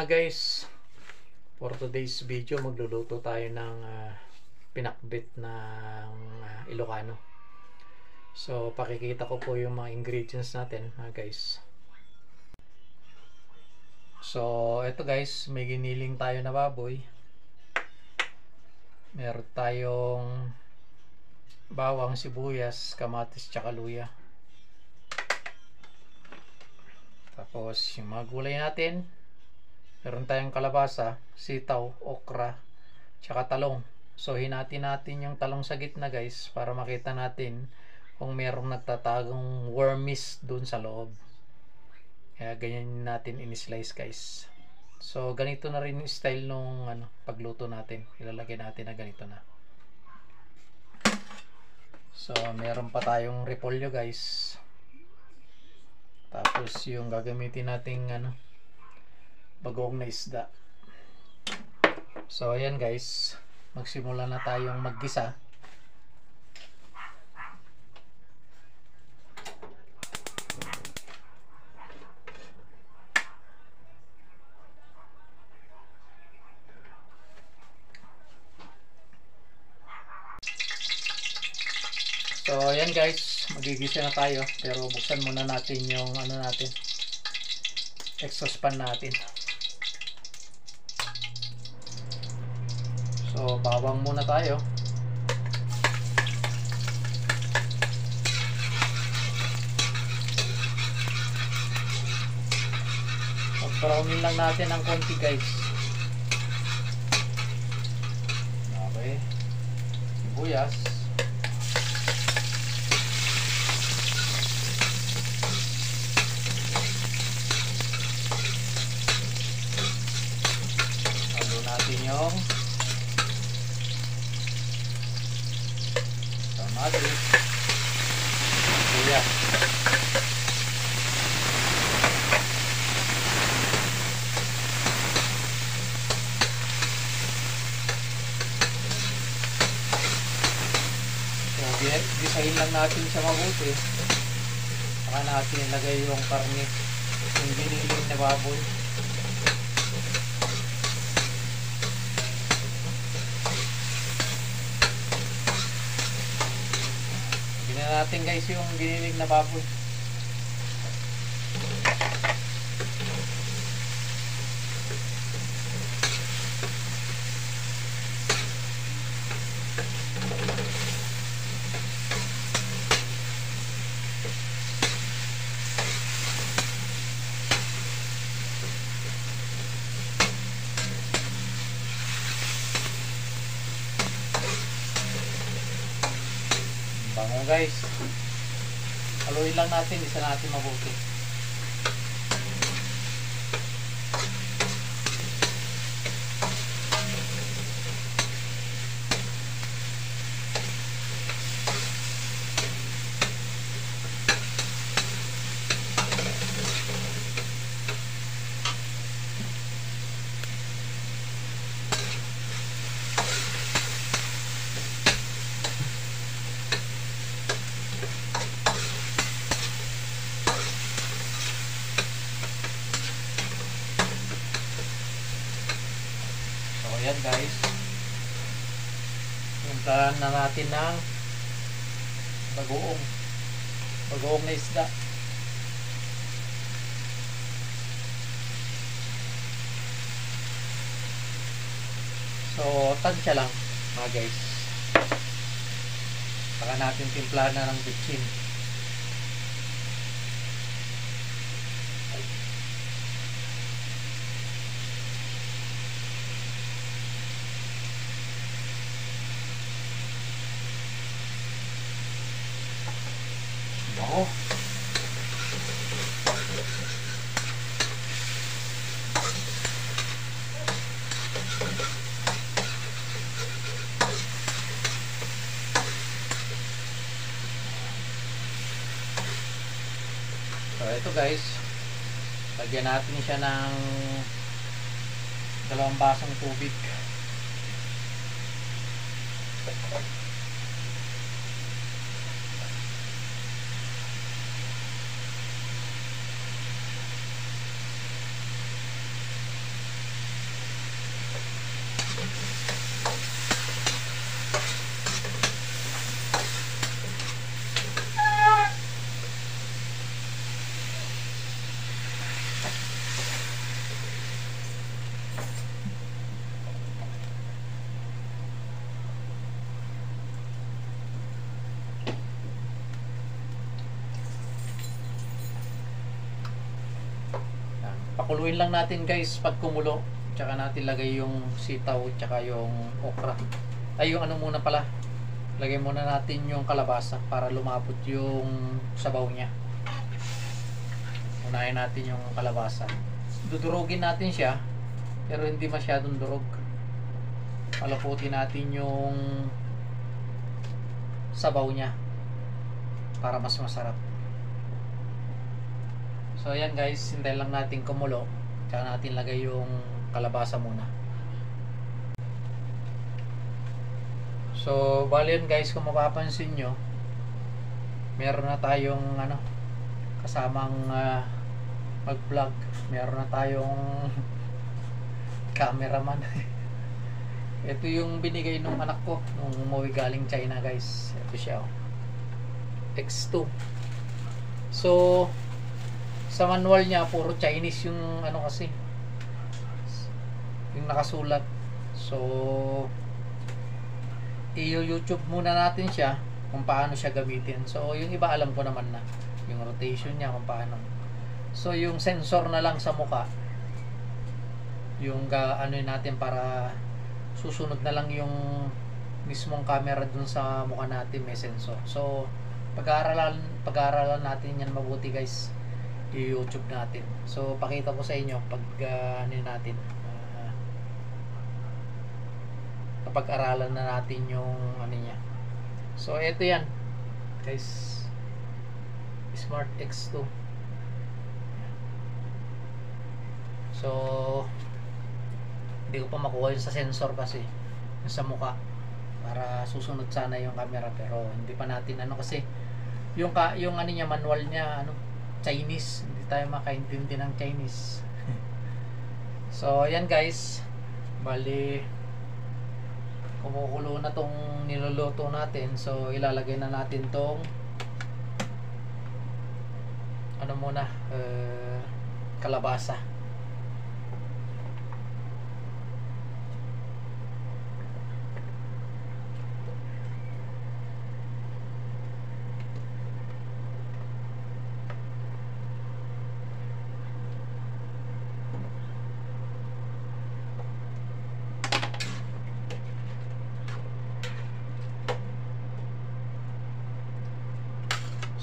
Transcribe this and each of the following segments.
mga guys, for today's video magluluto tayo ng pinakbit ng Ilocano. So pakikita ko po yung mga ingredients natin mga guys. So eto guys, may giniling tayo na baboy. Meron tayong bawang, sibuyas, kamatis, tsaka luya. Tapos yung mga gulay natin, meron tayong kalabasa, sitaw, okra, tsaka talong. So hinati natin yung talong sa gitna guys para makita natin kung merong nagtatagong wormies dun sa loob. Kaya ganyan natin in-slice guys. So ganito na rin yung style nung pagluto natin. Ilalagay natin na ganito na. So meron pa tayong repolyo guys. Tapos yung gagamitin nating bagoong na isda. So ayan guys, magsimula na tayong maggisa. So ayan guys, magigisa na tayo, pero buksan muna natin yung natin, exhaust fan natin. So bawang muna tayo. Mag-brownin lang natin ng konti guys. Okay, sibuyas. Yung kamatis, luya. So gisahin lang natin siya mabuti. Saka natin ilagay yung karne, yung giniling na baboy. Natin guys yung giniling na baboy. Bango guys. Haluin lang natin, isa natin mabuti. Ayan guys, puntahan na natin ng bagoong na isda. So tansya lang mga guys, saka natin timplahan na ng bitchin. Oh. So ito guys, lagyan natin siya ng 2 basong tubig. Pakuluin lang natin guys pag kumulo. Tsaka natin lagay yung sitaw tsaka yung okra. Ay yung ano muna pala. Lagay muna natin yung kalabasa para lumapot yung sabaw niya. Unahin natin yung kalabasa. Dudurugin natin siya pero hindi masyadong durog. Palaputin natin yung sabaw niya para mas masarap. So ayan guys, hintayin lang natin kumulo. Tsaka natin lagay yung kalabasa muna. So bali yun guys, kung mapapansin nyo, meron na tayong ano, kasamang mag vlog. Meron na tayong cameraman. Ito yung binigay nung anak ko nung umuwi galing China guys. Ito siya, oh. X2. So sa manual niya puro Chinese yung ano kasi yung nakasulat. So i-YouTube muna natin siya kung paano siya gamitin. So yung iba alam ko naman na yung rotation niya kung paano. So yung sensor na lang sa mukha yung ano natin para susunod na lang yung mismong camera dun sa mukha natin, may sensor. So pag-aaralan natin yan mabuti guys, i-YouTube natin. So pakita ko sa inyo pag ano natin, kapag aralan na natin yung ano niya. So ito yan guys, Smart X2. So hindi ko pa makuha yun sa sensor kasi yung sa mukha, para susunod sana yung camera, pero hindi pa natin ano kasi yung ano niya, manual niya ano, Chinese, hindi tayo makaintindi ng Chinese. So ayan guys, bali kumukulo na tong niluluto natin. So ilalagay na natin tong ano muna, kalabasa.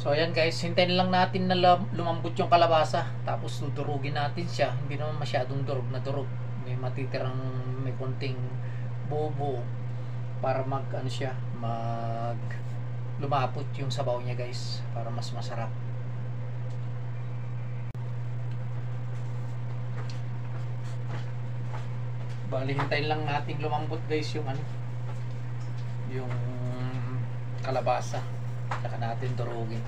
So ayan guys, hintayin lang natin na lumambot yung kalabasa, tapos dudurugin natin siya. Hindi naman masyadong durog na durog, may matitirang, may konting buo para mag ano siya, mag lumapot yung sabaw niya guys, para mas masarap. Bali hintayin lang natin lumambot guys yung ano, yung kalabasa, saka natin durugin.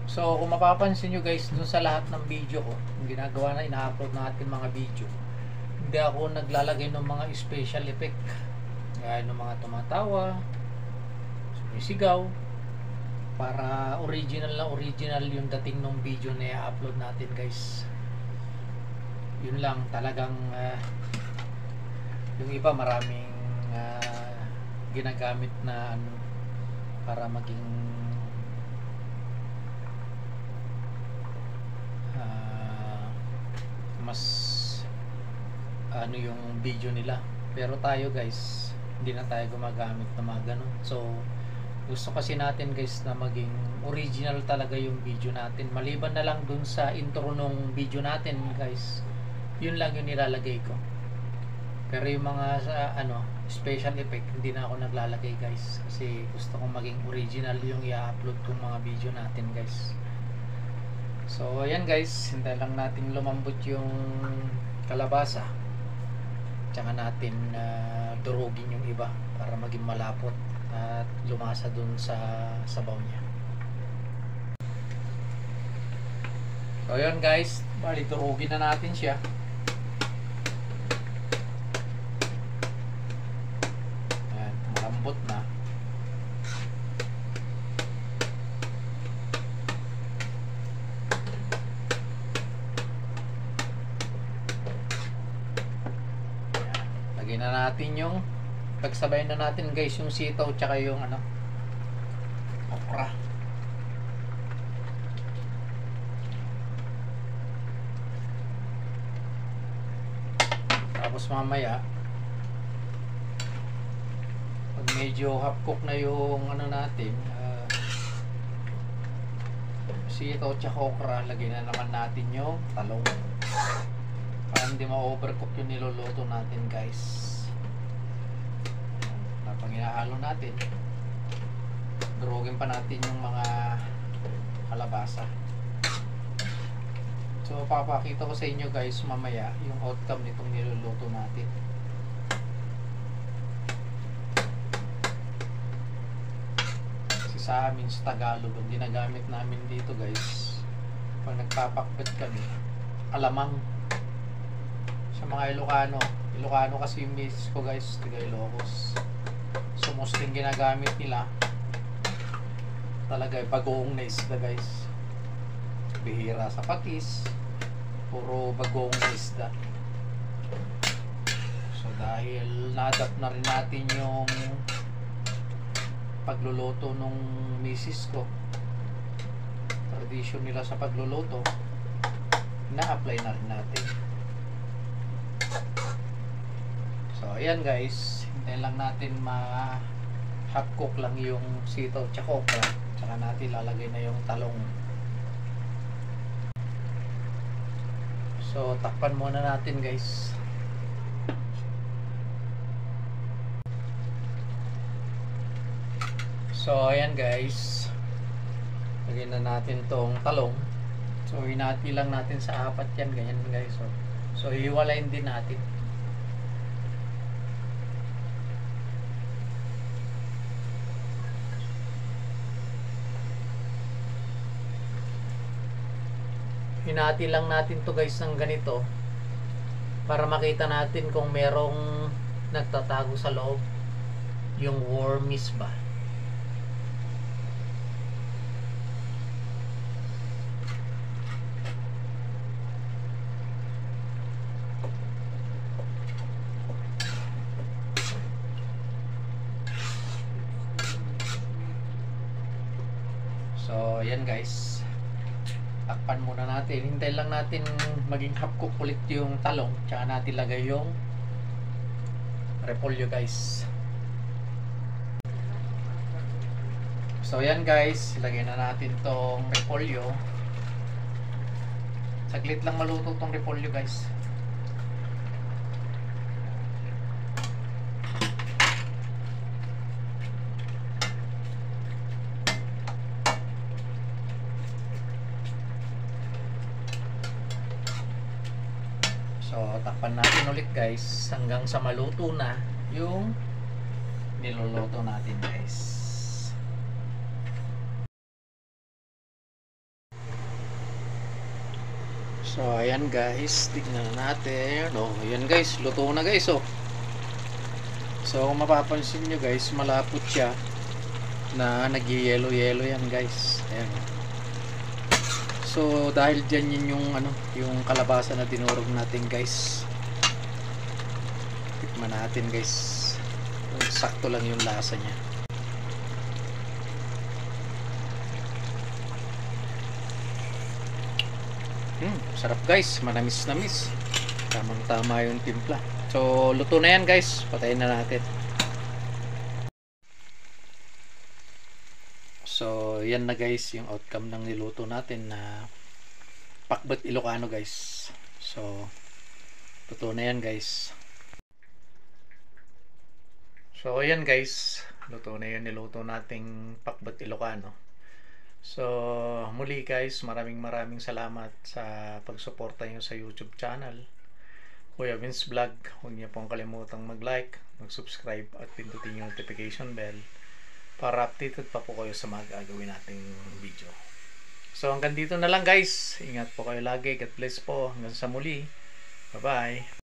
So kung mapapansin nyo guys, dun sa lahat ng video ko, yung ginagawa na ina-upload natin mga video, hindi ako naglalagay ng mga special effect gaya ng mga tumatawa, sumisigaw, para original na original yung dating ng video na i-upload natin guys. Yun lang talagang yung iba maraming ginagamit na ano, para maging mas ano yung video nila, pero tayo guys hindi na tayo gumagamit ng mga ganun. So gusto kasi natin guys na maging original talaga yung video natin, maliban na lang dun sa intro nung video natin guys, yun lang yung nilalagay ko. Pero yung mga ano special effect hindi na ako naglalagay guys, kasi gusto kong maging original yung i-upload kong mga video natin guys. So ayan guys, hintay lang natin lumambot yung kalabasa, tsaka natin durugin yung iba para maging malapot at lumasa dun sa sabaw niya. So ayan guys, bali durugin na natin siya. Ayan, malambot na. Lagyan na natin yung, pagsabay na natin guys yung sitaw tsaka yung ano, okra. Tapos mamaya pag medyo half cook na yung ano natin, sitaw tsaka okra, lagyan na naman natin yung talong para hindi ma-overcook yung niluluto natin guys. Tapos hinahalo natin, durugin pa natin yung mga kalabasa. So papakita ko sa inyo guys mamaya yung outcome nitong niluluto natin. Sa amin sa Tagalog, ang ginagamit namin dito guys pag nagpapakbet kami, alamang. Sa mga Ilocano kasi yung misis ko guys, taga Ilocos, so mostly ginagamit nila talaga bagoong na isda guys. Bihira sa patis, puro bagoong na isda. So dahil na-adapt na rin natin yung pagluluto nung misis ko, tradisyon nila sa pagluluto, na-apply na rin natin. So ayan guys, hintayin lang natin half cook lang yung sitaw tsaka okra, tsaka natin lalagay na yung talong. So takpan muna natin guys. So ayan guys, lagyan na natin tong talong. So hinati lang natin sa 4 yan, ganyan guys. So hiwalayin din natin. Hinati lang natin to guys ng ganito para makita natin kung merong nagtatago sa loob, yung wormies ba. So ayan guys, takpan muna natin, hintayin lang natin maging half cook ulit yung talong, tsaka natin lagay yung repolyo guys. So ayan guys, ilagay na natin tong repolyo. Saglit lang maluto tong repolyo guys. So takpan natin ulit guys hanggang sa maluto na yung niluluto natin guys. So ayan guys, tignan natin. Oh, ayan guys, luto na guys. Oh. So kung mapapansin nyo guys, malapot siya na nag-yellow yan guys. Ayan. So dahil dyan yun yung kalabasa na dinurog natin guys. Tikman natin guys. Sakto lang yung lasa niya. Sarap guys, manamis-namis. Tamang-tama yung timpla. So luto na yan guys, patayin na natin. So yan na guys yung outcome ng niluto natin na pakbet Ilocano guys. So luto na yan guys. So ayan guys, luto na yun niluto nating pakbet Ilocano. So muli guys, maraming salamat sa pagsuporta nyo sa YouTube channel Kuya Vince Vlog. Huwag niyo pong kalimutang mag-like, mag-subscribe at pindutin yung notification bell para updated pa po kayo sa mga gagawin nating video. So hanggang dito na lang guys. Ingat po kayo lagi. God bless po. Hanggang sa muli. Bye bye.